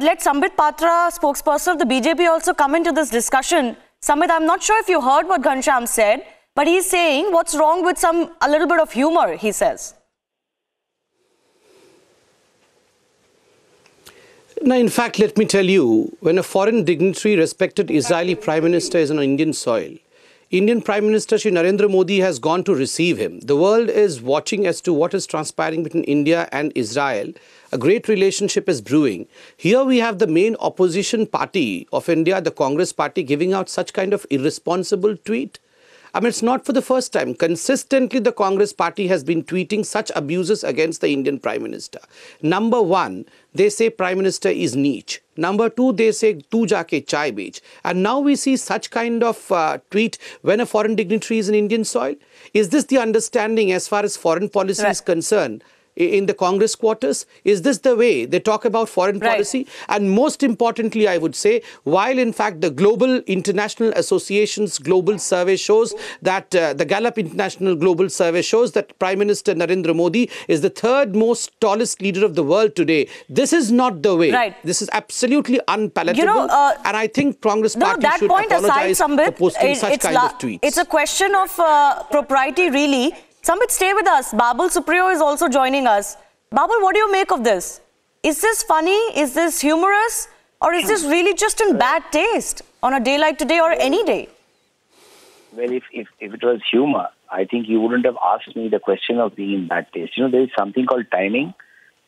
let Sambit Patra, spokesperson of the BJP, also come into this discussion. Sambit, I'm not sure if you heard what Ghanshyam said, but he's saying what's wrong with a little bit of humor, he says. Now, in fact, let me tell you, when a foreign dignitary, respected Israeli Prime Minister is on Indian soil, Indian Prime Minister Shri Narendra Modi has gone to receive him. The world is watching as to what is transpiring between India and Israel. A great relationship is brewing. Here we have the main opposition party of India, the Congress party, giving out such kind of irresponsible tweet. I mean, it's not for the first time. Consistently, the Congress party has been tweeting such abuses against the Indian Prime Minister. Number one, they say Prime Minister is niche. Number two, they say, tu jaake chai bech. And now we see such kind of tweet when a foreign dignitary is in Indian soil. Is this the understanding as far as foreign policy is concerned? In the Congress quarters? Is this the way they talk about foreign policy? And most importantly, I would say, while in fact the global international associations global survey shows that the Gallup International Global Survey shows that Prime Minister Narendra Modi is the third most tallest leader of the world today. This is not the way. This is absolutely unpalatable. And I think Congress party should apologize for posting such kind of tweets. It's a question of propriety, really. Sambit, stay with us. Babul Supriyo is also joining us. Babul, what do you make of this? Is this funny? Is this humorous? Or is this really just in bad taste on a day like today or any day? Well, if it was humor, I think you wouldn't have asked me the question of being in bad taste. You know, there is something called timing.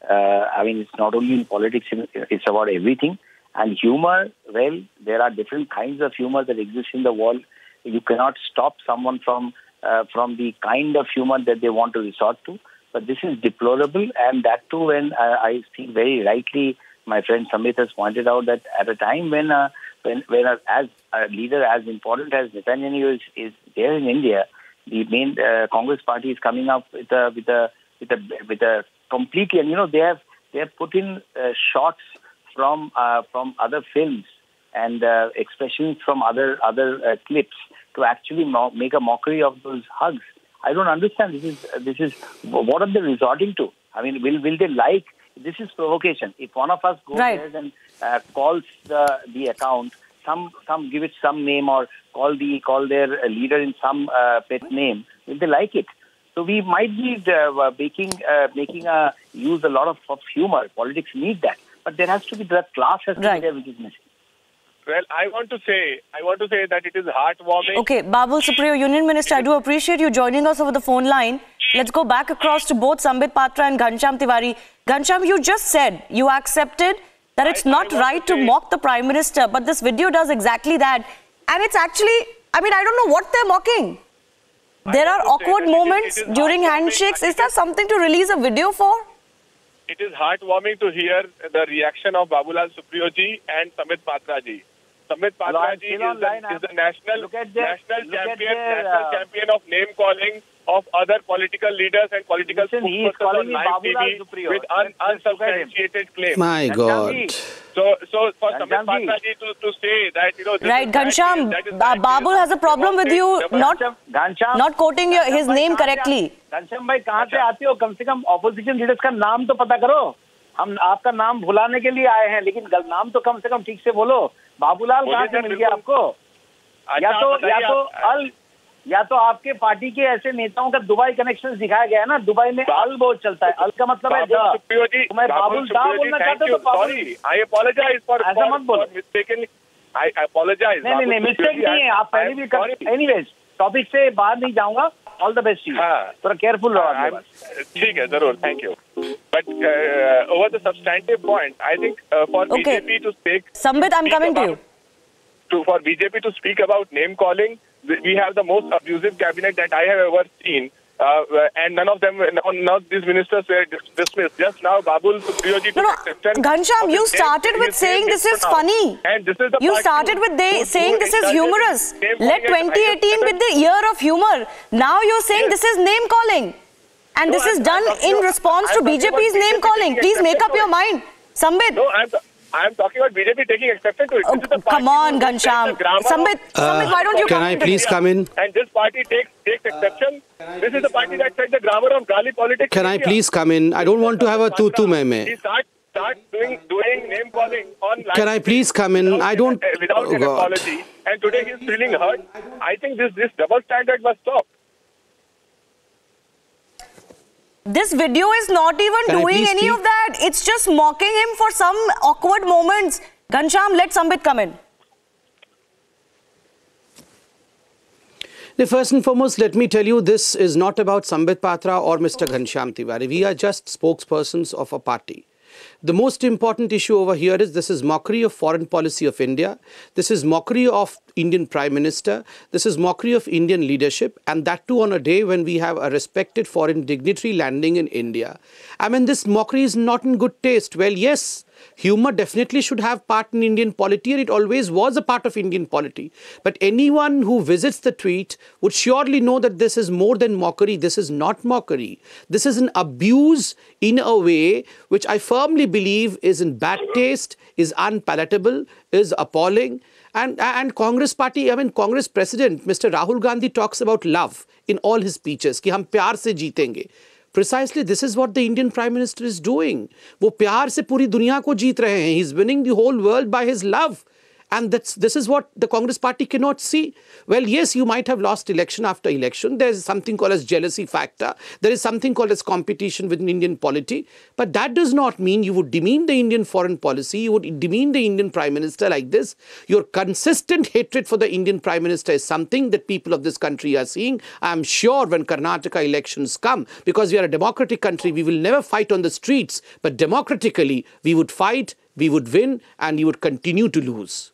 I mean, it's not only in politics, it's about everything. And humor, well, there are different kinds of humor that exist in the world. You cannot stop someone from the kind of humor that they want to resort to. But this is deplorable, and that too when I think very rightly my friend Sambit has pointed out that at a time when as a leader as important as Netanyahu is there in India, the main Congress party is coming up with a completely, and you know they have put in shots from other films and expressions from other clips to actually make a mockery of those hugs. I don't understand. This is what are they resorting to? I mean, will they like? This is provocation. If one of us goes there and calls the account, some give it some name or call their leader in some pet name, will they like it? So we might be making use a lot of humor. Politics need that, but there has to be that class has to be there, which is missing. Well, I want to say that it is heartwarming. Okay, Babul Supriyo, Union Minister, I do appreciate you joining us over the phone line. Let's go back across to both Sambit Patra and Ghanshyam Tiwari. Ghanshyam, you just said, you accepted that it's not right to mock the Prime Minister, but this video does exactly that. And it's actually, I mean, I don't know what they're mocking. There are awkward moments during handshakes. Is that something to release a video for? It is heartwarming to hear the reaction of Babulal Supriyo ji and Sambit Patra ji. Sambit Patra ji is the national champion of name calling of other political leaders and political spokespersons on live TV with unsubstantiated claims. My God. So for Sambit Patra ji to say that, you know, right, Ghanshyam, Babul has a problem with you not quoting his name correctly. Ghanshyam भाई कहाँ से आते हो? कम से कम opposition leaders का नाम तो पता करो. हम आपका नाम भुलाने के लिए आए हैं, लेकिन नाम तो कम से कम ठीक से बोलो. बाबूलाल कहाँ से मिल गया आपको? या तो आपके पार्टी के ऐसे नेताओं का दुबई कनेक्शन दिखाया गया है ना. दुबई में अल बहुत चलता है. अल का मतलब है मैं बाबुल दा बोलना चाहते हो तो सॉरी, आई अपोलोजाइज फॉर ऐसा मत बोलो. मिस्टेकन, आई अपोलोजाइज. नहीं मिस्टेक नहीं है. आप पहले भी कर. एनीवेज, टॉपिक से बाहर नहीं जाऊंगा. All the best to you. थोड़ा careful रहो. ठीक है, जरूर. Thank you. But over the substantive point, I think for BJP to speak. Sambit, I'm coming to you. For BJP to speak about name calling, we have the most abusive cabinet that I have ever seen. And none of these ministers were dismissed. Just now, Babul Supriyo ji took exception. Ghanshyam, you started with saying this is funny. And this is the you started with saying this is humorous. Let 2018 be the year of humor. Now you're saying this is name calling. And this is done in response to BJP's name calling. Please make up your mind. Sambit. No, I am talking about BJP taking exception to it. Oh, come on, Ghanshyam. Sambit, why don't you can I please come in? And this party takes exception. This is the party that set the grammar of Gali politics. Can I please come in? I don't want to have a tu-tu mein. start doing name calling on. Can I please come in? I don't. Without an apology, and today he's feeling hurt. I think this double standard must stop. This video is not even doing any of that. It's just mocking him for some awkward moments. Ghanshyam, let Sambit come in. First and foremost, let me tell you, this is not about Sambit Patra or Mr. Ghanshyam Tiwari. We are just spokespersons of a party. The most important issue over here is this is mockery of foreign policy of India. This is mockery of Indian Prime Minister. This is mockery of Indian leadership, and that too on a day when we have a respected foreign dignitary landing in India. I mean, this mockery is not in good taste. Well, yes, humor definitely should have part in Indian polity, and it always was a part of Indian polity. But anyone who visits the tweet would surely know that this is more than mockery. This is not mockery. This is an abuse in a way which I firmly believe is in bad taste, is unpalatable, is appalling. And Congress party, I mean, Congress President, Mr. Rahul Gandhi talks about love in all his speeches, कि हम प्यार से जीतेंगे. Precisely, this is what the Indian Prime Minister is doing. वो प्यार से पूरी दुनिया को जीत रहे हैं. He's winning the whole world by his love. And this is what the Congress party cannot see. Well, yes, you might have lost election after election. There is something called as jealousy factor. There is something called as competition within Indian polity. But that does not mean you would demean the Indian foreign policy. You would demean the Indian Prime Minister like this. Your consistent hatred for the Indian Prime Minister is something that people of this country are seeing. I am sure when Karnataka elections come, because we are a democratic country, we will never fight on the streets. But democratically, we would fight, we would win, and you would continue to lose.